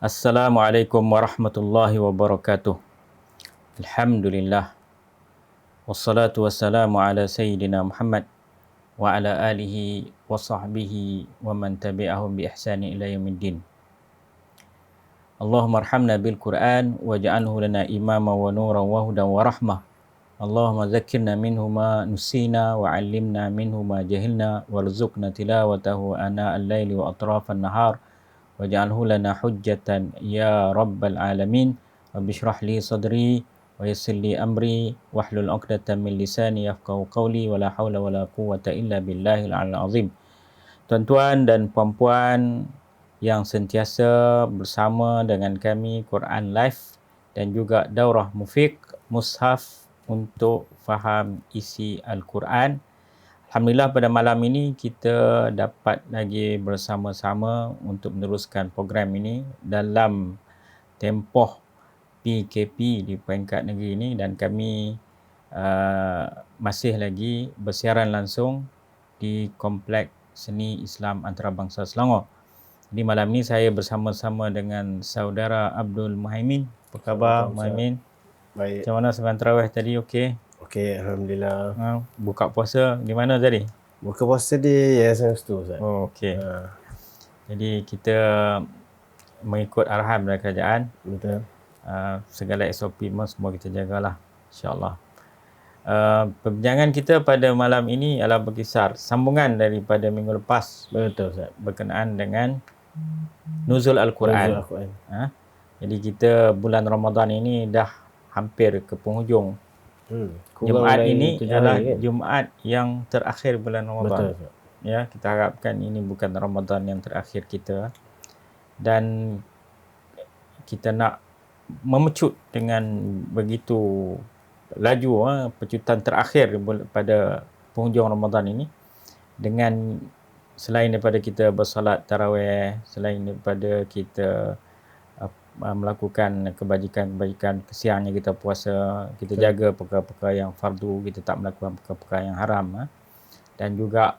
Assalamualaikum warahmatullahi wabarakatuh. Alhamdulillah. Wassalatu wassalamu ala Sayyidina Muhammad wa ala alihi wa sahbihi wa man tabi'ahum bi ihsani ila yaumiddin. Allahumma arhamna bil Qur'an waj'alhu lana imama wa nuran wa hudan wa rahmah. Allahumma zakkirna minhu ma nusina wa 'allimna minhu ma jahilna warzuqna tilawatahu ana al-laili wa atrafan nahar. Waj'alhu lana hujjatan ya rabbal alamin. Rabbi shrah li sadri wa yassir li amri wahlul 'uqdatam min lisani yafqahu qawli wa la haula wa la quwwata illa billahil 'aliyyil azim. Tuan-tuan dan puan-puan yang sentiasa bersama dengan kami Quran Live dan juga Daurah Mufiq Mushaf untuk faham isi Al-Quran. Alhamdulillah pada malam ini kita dapat lagi bersama-sama untuk meneruskan program ini dalam tempoh PKP di peringkat negeri ini, dan kami masih lagi bersiaran langsung di Kompleks Seni Islam Antarabangsa Selangor. Jadi malam ini saya bersama-sama dengan saudara Abdul Muhaimin. Apa khabar Muhaimin? Baik. Macam mana sembahyang tarawih tadi, okey? Okey, alhamdulillah. Buka puasa di mana tadi? Buka puasa di Yayasan Restu, Ustaz. Oh, okey. Jadi kita mengikut arahan dari kerajaan. Betul. Segala SOP semua kita jagalah, insya-Allah. Perbincangan kita pada malam ini adalah berkisar sambungan daripada minggu lepas. Betul, Ustaz. Berkenaan dengan Nuzul Al-Quran. Nuzul Al-Quran. Jadi kita bulan Ramadan ini dah hampir ke penghujung. Jumaat ini adalah Jumaat yang terakhir bulan Ramadan. Betul. Ya, kita harapkan ini bukan Ramadan yang terakhir kita, dan kita nak memecut dengan begitu laju pecutan terakhir pada penghujung Ramadan ini, dengan selain daripada kita bersolat tarawih, selain daripada kita melakukan kebajikan-kebajikan kesiangnya kita puasa, kita jaga perkara-perkara yang fardu, kita tak melakukan perkara-perkara yang haram, dan juga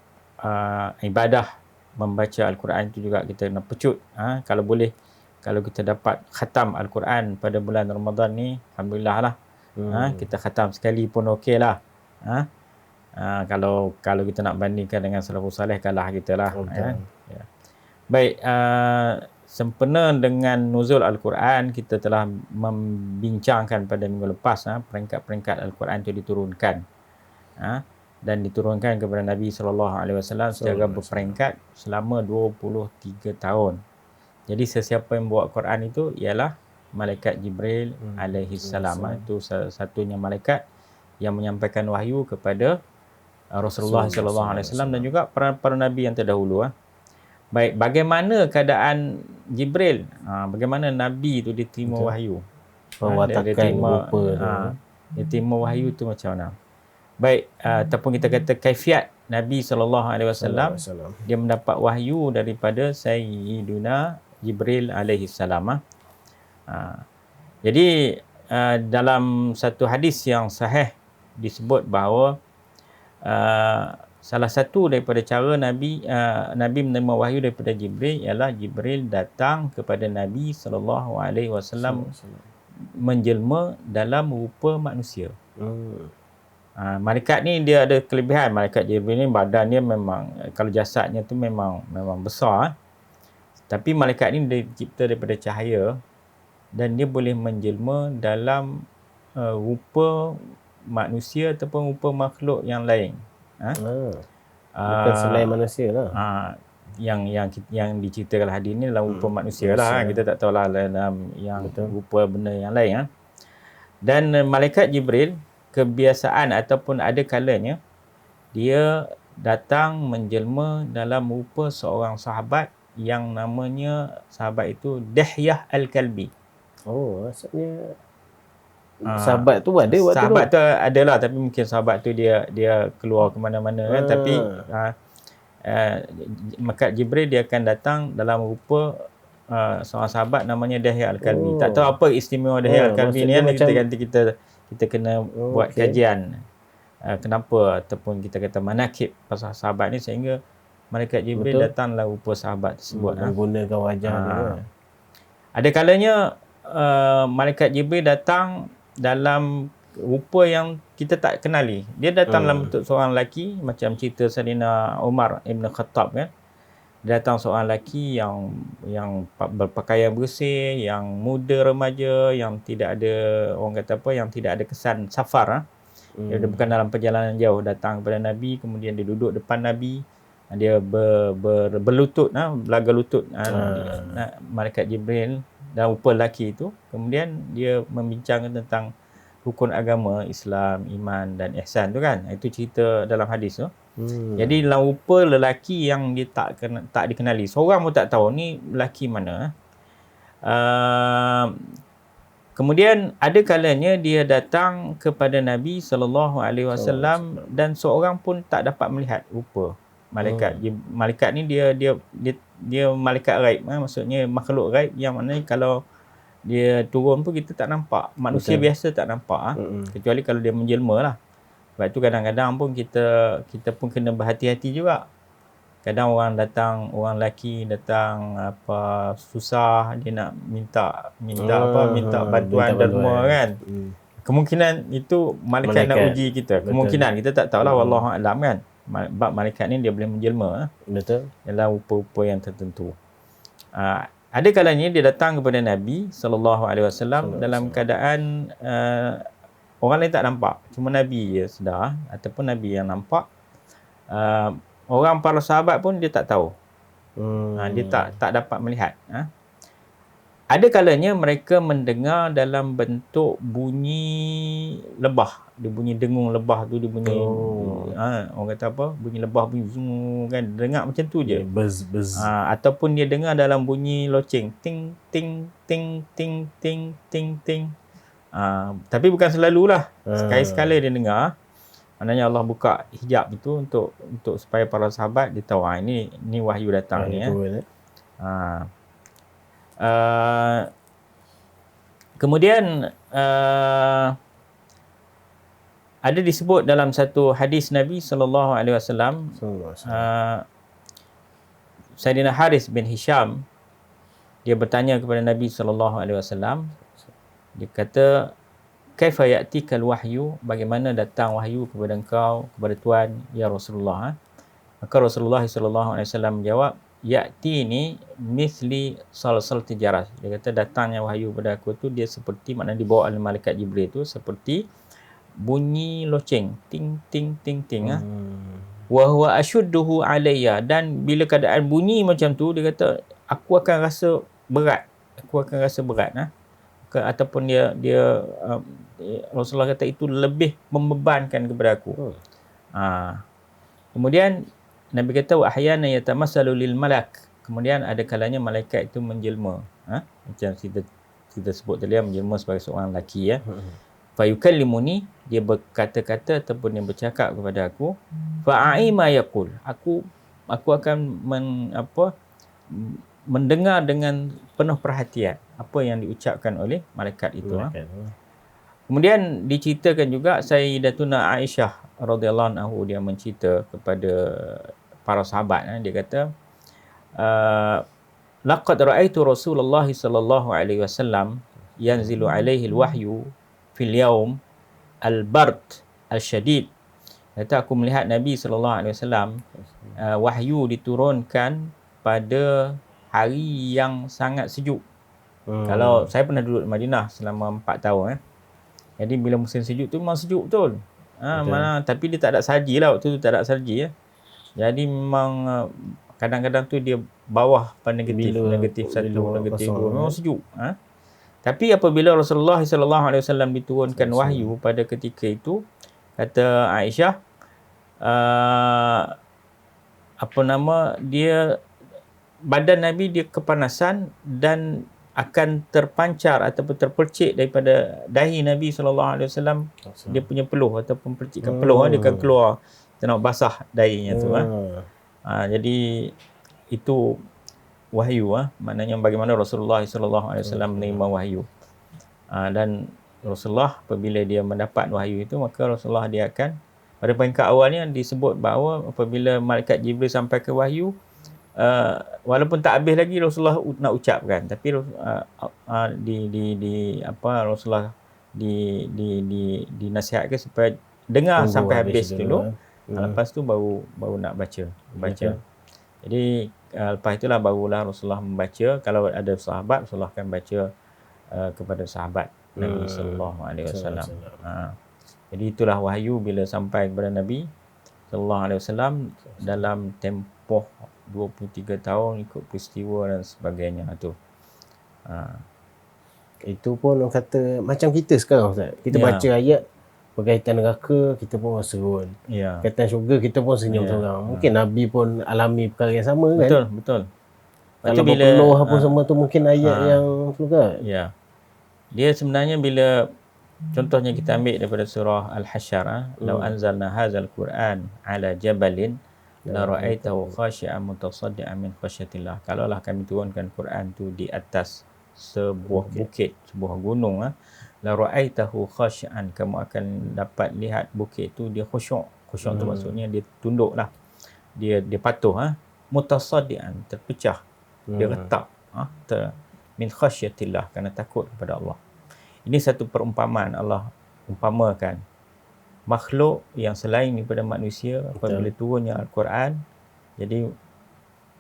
ibadah membaca Al-Quran itu juga kita nak pecut. Kalau boleh, kalau kita dapat khatam Al-Quran pada bulan Ramadan ni, alhamdulillah lah. Kita khatam sekali pun okey lah. Kalau kita nak bandingkan dengan salafus salih, kalah kita lah. Ya. Baik, sempena dengan nuzul Al-Quran, kita telah membincangkan pada minggu lepas peringkat-peringkat Al-Quran itu diturunkan, dan diturunkan kepada Nabi SAW secara berperingkat selama 23 tahun. Jadi sesiapa yang bawa Quran itu ialah Malaikat Jibril alaihi salam. Itu satunya malaikat yang menyampaikan wahyu kepada Rasulullah SAW dan juga para nabi yang terdahulu. Baik, bagaimana keadaan Jibril? Bagaimana Nabi itu diterima wahyu? Dia terima wahyu itu macam mana? Baik, ataupun kita kata kaifiat Nabi SAW, dia mendapat wahyu daripada Sayyiduna Jibril alaihi salam. Jadi dalam satu hadis yang sahih disebut bahawa salah satu daripada cara Nabi menerima wahyu daripada Jibril ialah Jibril datang kepada Nabi SAW menjelma dalam rupa manusia. Malaikat ni dia ada kelebihan. Malaikat Jibril ni badan dia memang, kalau jasadnya tu memang besar, tapi malaikat ni dia dicipta daripada cahaya dan dia boleh menjelma dalam rupa manusia ataupun rupa makhluk yang lain. Bukan selain manusia lah. Yang diceritakan hadis ni dalam rupa manusia lah. Kita tak tahulah dalam yang rupa benda yang lain. Dan Malaikat Jibril, kebiasaan ataupun ada kalanya dia datang menjelma dalam rupa seorang sahabat yang namanya sahabat itu Dihyah Al-Kalbi. Oh, maksudnya sahabat tu ada waktu sahabat tu adalah, tapi mungkin sahabat tu dia keluar ke mana-mana kan, tapi maka Jibril dia akan datang dalam rupa seorang sahabat namanya Dihyah Al-Kalbi. Tak tahu apa istimewa Dihyah Al-Kalbi ni kan, kita kena buat kajian kenapa, ataupun kita kata manakib pasal sahabat ni sehingga Malaikat Jibril datang dalam rupa sahabat tersebut. Menggunakan wajah dia. Ada kalanya malaikat Jibril datang dalam rupa yang kita tak kenali. Dia datang dalam bentuk seorang lelaki, macam cerita Saidina Umar Ibn Khattab kan. Dia datang seorang lelaki yang berpakaian bersih, yang muda remaja, yang tidak ada, orang kata apa, yang tidak ada kesan safar. Dia bukan dalam perjalanan jauh, datang kepada Nabi, kemudian dia duduk depan Nabi. Dia berlutut, belaga lutut malaikat Jibril dan rupa lelaki itu. Kemudian dia membincangkan tentang rukun agama Islam, iman dan ihsan tu kan. Itu cerita dalam hadis tu. Jadi dalam rupa lelaki yang dia tak dikenali. Seorang pun tak tahu ni lelaki mana. Kemudian ada kalanya dia datang kepada Nabi SAW dan seorang pun tak dapat melihat rupa malaikat. Malaikat ni dia malaikat ghaib, maksudnya makhluk ghaib yang mana kalau dia turun pun kita tak nampak. Manusia biasa tak nampak, kecuali kalau dia menjelma lah. Sebab tu kadang-kadang pun kita pun kena berhati-hati juga. Kadang orang lelaki datang susah, dia nak minta bantuan derma kan. Kemungkinan itu malaikat nak uji kita. Kemungkinan kita tak tahulah, wallahu a'lam kan. Sebab malaikat ni dia boleh menjelma dalam rupa-rupa yang tertentu. Ada kalanya dia datang kepada Nabi SAW dalam keadaan orang lain tak nampak, cuma Nabi je sedar, ataupun Nabi yang nampak. Orang para sahabat pun dia tak tahu. Dia tak dapat melihat. Ada kalanya mereka mendengar dalam bentuk bunyi lebah. Dia bunyi dengung lebah tu, dia bunyi orang kata apa? Bunyi lebah bunyi zoom kan, dengar macam tu je. Buzz. Ataupun dia dengar dalam bunyi loceng, ting ting ting ting ting ting ting. Tapi bukan selalulah. Sekali-sekala dia dengar. Maknanya Allah buka hijab itu untuk supaya para sahabat dia tahu ini wahyu datang ni. Kemudian ada disebut dalam satu hadis Nabi SAW, Sayyidina Haris bin Hisham dia bertanya kepada Nabi SAW. Dia kata, kaifa ya'tikal wahyu, bagaimana datang wahyu kepada engkau, kepada Tuhan ya Rasulullah. Maka Rasulullah SAW menjawab, ya'ti ni misli salsal tijarah. Dia kata datangnya wahyu kepada aku tu dia seperti, maknanya dibawa oleh malaikat Jibril tu seperti bunyi loceng, ting ting ting ting. Wa huwa ashudduhu alayya, dan bila keadaan bunyi macam tu dia kata aku akan rasa berat. Ataupun dia Rasulullah kata itu lebih membebankan kepada aku. Kemudian Nabi kata wa ahyana yatamassalu lil malak. Kemudian ada kalanya malaikat itu menjelma. Macam kita sebut tadi, menjelma sebagai seorang lelaki ya. Fa yukallimuni, dia berkata-kata ataupun dia bercakap kepada aku. Fa aima yaqul, aku akan mendengar dengan penuh perhatian apa yang diucapkan oleh malaikat itu. Kemudian diceritakan juga Sayyidatuna Aisyah radhiyallahu anha, dia mencerita kepada para sahabat. Dia kata, laqad ra'aitu Rasulullah sallallahu alaihi wasallam yanzilu alaihi alwahyu fil yaum al-bard al-shadid. Kata aku melihat Nabi sallallahu alaihi wasallam wahyu diturunkan pada hari yang sangat sejuk. Kalau saya pernah duduk di Madinah selama 4 tahun. Jadi bila musim sejuk tu memang sejuk betul. Tapi dia tak ada salji lah, waktu tu tak ada salji ya. Jadi memang kadang-kadang tu dia bawah pada negatif 1, negatif 2, memang sejuk. Tapi apabila Rasulullah SAW diturunkan wahyu pada ketika itu, kata Aisyah, dia badan Nabi dia kepanasan dan akan terpancar ataupun terpercik daripada dahi Nabi SAW, dia punya peluh ataupun percikan peluh dia akan keluar. Kita nak basah dahinya tu. Jadi itu wahyu, maknanya bagaimana Rasulullah SAW menerima wahyu. Dan Rasulullah apabila dia mendapat wahyu itu, maka Rasulullah dia akan, pada peringkat awalnya disebut bahawa apabila malaikat Jibril sampai ke wahyu, walaupun tak habis lagi Rasulullah nak ucapkan, tapi Rasulullah dinasihatkan supaya dengar Tunggu sampai habis dulu. dulu. Lepas tu baru nak baca. Jadi lepas itulah barulah Rasulullah membaca. Kalau ada sahabat, Rasulullah akan baca kepada sahabat Nabi sallallahu alaihi wasallam. Jadi itulah wahyu bila sampai kepada Nabi sallallahu alaihi wasallam dalam tempoh 23 tahun ikut peristiwa dan sebagainya tu. Itu pun orang kata macam kita sekarang Ustaz. Kita baca ayat berkaitan neraka, kita pun serun. Berkaitan syurga, kita pun senyum seorang. Mungkin Nabi pun alami perkara yang sama kan? Betul. Kalau berpeluh apa semua tu mungkin ayat yang tu kan? Ya. Dia sebenarnya bila contohnya kita ambil daripada surah Al-Hasyr, "Law anzalna hadzal Qur'an 'ala jabalin la ra'aitahu khashi'an mutasaddian min khasyatillah." Kalaulah kami turunkan Quran tu di atas sebuah bukit, sebuah gunung, la ra'aitahu khashi'an, kamu akan dapat lihat bukit tu dia khusyuk. Khusyuk tu maksudnya dia tunduklah. Dia patuh, mutasaddian, terpecah. Dia retak, min khasyatillah, kerana takut kepada Allah. Ini satu perumpamaan Allah umpamakan makhluk yang selain daripada manusia apabila turunnya Al-Quran. Jadi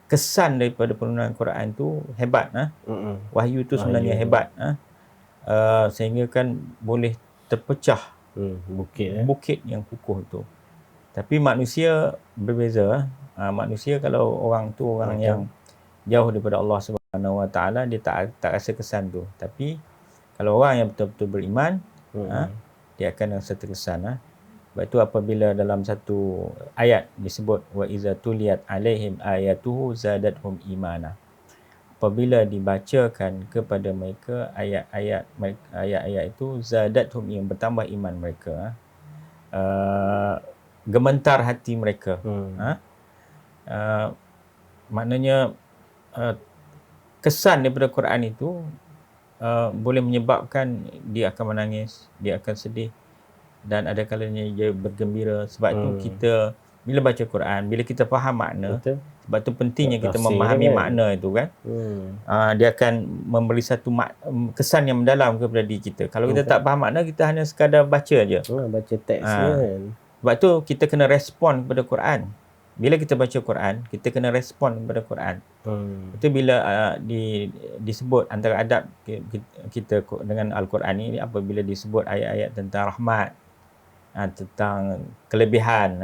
kesan daripada penurunan Al-Quran tu hebat, wahyu tu sebenarnya hebat, sehingga kan boleh terpecah bukit yang kukuh tu. Tapi manusia berbeza. Manusia kalau orang tu orang yang jauh daripada Allah Subhanahu Wa Taala, dia tak rasa kesan tu. Tapi kalau orang yang betul-betul beriman, dia akan rasa terkesan. Sebab itu apabila dalam satu ayat disebut wa iza tuliyat alaihim ayatuhu zadatuhum imana. Apabila dibacakan kepada mereka ayat-ayat itu, zadatuhum, yang bertambah iman mereka. Gementar hati mereka. Maknanya kesan daripada Quran itu boleh menyebabkan dia akan menangis, dia akan sedih, dan ada kalanya dia bergembira. Sebab itu kita bila baca Quran, bila kita faham makna, sebab itu pentingnya kita memahami makna itu kan. Dia akan memberi satu kesan yang mendalam kepada diri kita. Kalau kita tak faham makna, kita hanya sekadar baca aja. Baca teks kan. Sebab itu kita kena respon kepada Quran. Bila kita baca Quran, kita kena respon kepada Quran. Itu bila disebut antara adab kita dengan Al-Quran ini, apabila disebut ayat-ayat tentang rahmat, tentang kelebihan,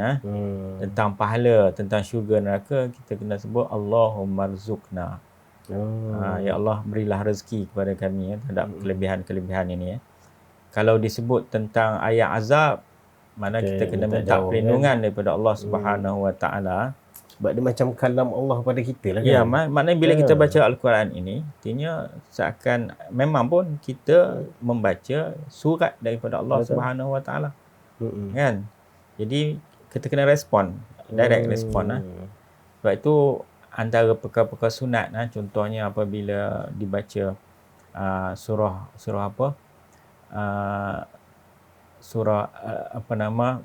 tentang pahala, tentang syurga neraka, kita kena sebut Allahumma rzuqna. Ya Allah, berilah rezeki kepada kami terhadap kelebihan-kelebihan ini. Kalau disebut tentang ayat azab, mana kita kena minta perlindungan daripada Allah Subhanahu Wa Taala. Sebab dia macam kalam Allah pada kita lah kan. Ya, maknanya bila kita baca Al-Quran ini, artinya seakan memang pun kita membaca surat daripada Allah Subhanahu Wa Taala. Kan? Jadi kita kena respon, direct respon. Sebab itu antara perkara-perkara sunat, contohnya apabila dibaca surah apa? Surah apa nama,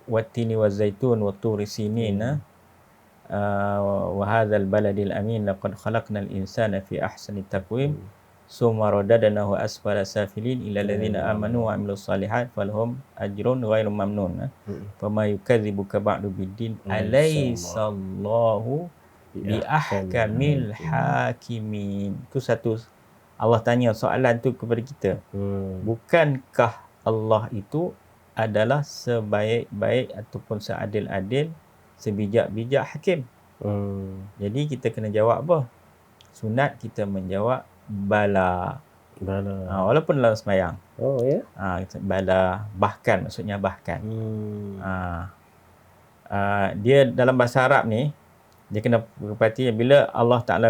Wattini wazaitun wa turi sinin, wa hadzal baladil amin laqad khalaqnal insana fi ahsani taqwim summa radadnahu asfala safilin ila alladziina amanu wa amilus solihat falhum ajrun ghairu mamnun. Fama yukadzibuka ba'du biddin alaysallahu bi ahkamil hakimin. Itu satu, Allah tanya soalan tu kepada kita. Bukankah Allah itu adalah sebaik-baik ataupun seadil-adil, sebijak-bijak hakim? Jadi kita kena jawab apa? Sunat kita menjawab bala. Walaupun dalam sembahyang. Bala, bahkan, maksudnya bahkan. Dia dalam bahasa Arab ni, dia kena perhati bila Allah Ta'ala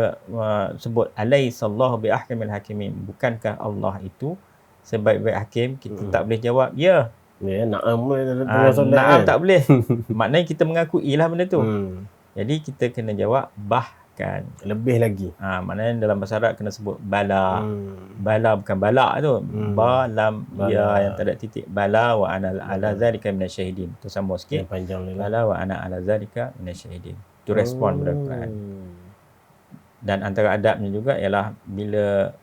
sebut alaysallahu bi ahkamil hakimin, bukankah Allah itu sebaik-baik hakim? Kita tak boleh jawab ya. Na'am tak boleh. Maknanya kita mengakui lah benda tu. Jadi kita kena jawab bahkan, lebih lagi. Maknanya dalam bahasa Arab kena sebut bala. Bala bukan balak tu. Ba lam ya yang tak ada titik. Bala wa ana ala zalika minasyahidin. Tu sambung sikit. Bala wa ana ala zalika minasyahidin. to respond pada Quran. Dan antara adabnya juga ialah bila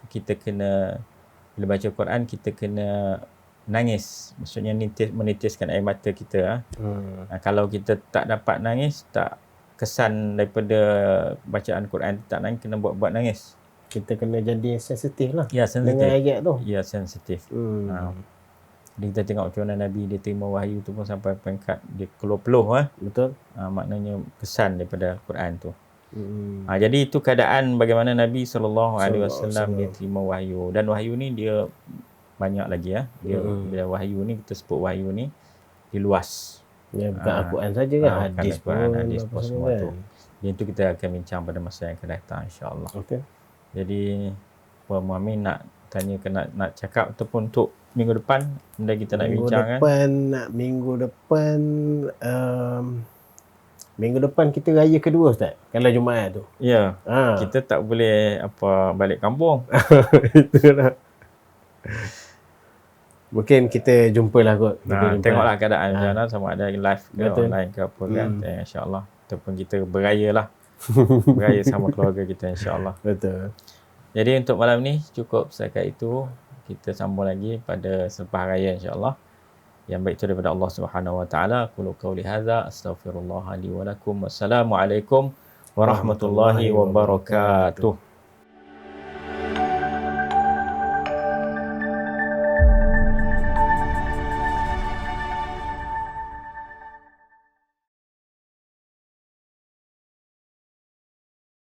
baca Quran kita kena nangis, maksudnya menitiskan air mata kita. Kalau kita tak dapat nangis, tak kesan daripada bacaan Quran tak nangis, kena buat nangis. Kita kena jadi sensitif lah. Ya, sensitif. Dengan ayat tu. Ya, sensitif. Jadi kita tengok macam mana Nabi dia terima wahyu tu pun sampai peringkat dia keluh-peluh. Betul. Maknanya kesan daripada Quran tu. Jadi itu keadaan bagaimana Nabi SAW dia terima wahyu. Dan wahyu ni dia banyak lagi dia bila wahyu ni, kita sebut wahyu ni dia luas. Ya, bukan Al-Quran saja kan, hadis pun semua tu. Jadi itu kita akan bincang pada masa yang akan datang, insya-Allah. Okey. Jadi Puan Muhammad nak tanya nak cakap ataupun untuk minggu depan benda kita nak bincang minggu depan kita raya kedua, Ustaz. Kalau Jumaat tu. Ya. Kita tak boleh balik kampung. Itulah. Mungkin kita jumpalah kot. Tengoklah keadaan macam mana, sama ada live ke online ke apa kan. InsyaAllah. Ataupun kita beraya lah. Beraya sama keluarga kita, insyaAllah. Betul. Jadi untuk malam ni cukup setakat itu. Kita sambung lagi pada selepas raya, insyaAllah. Yang baik itu daripada Allah Subhanahu Wa Taala. Qulu qawli hadza astaghfirullah li wa lakum. Wassalamualaikum warahmatullahi wabarakatuh.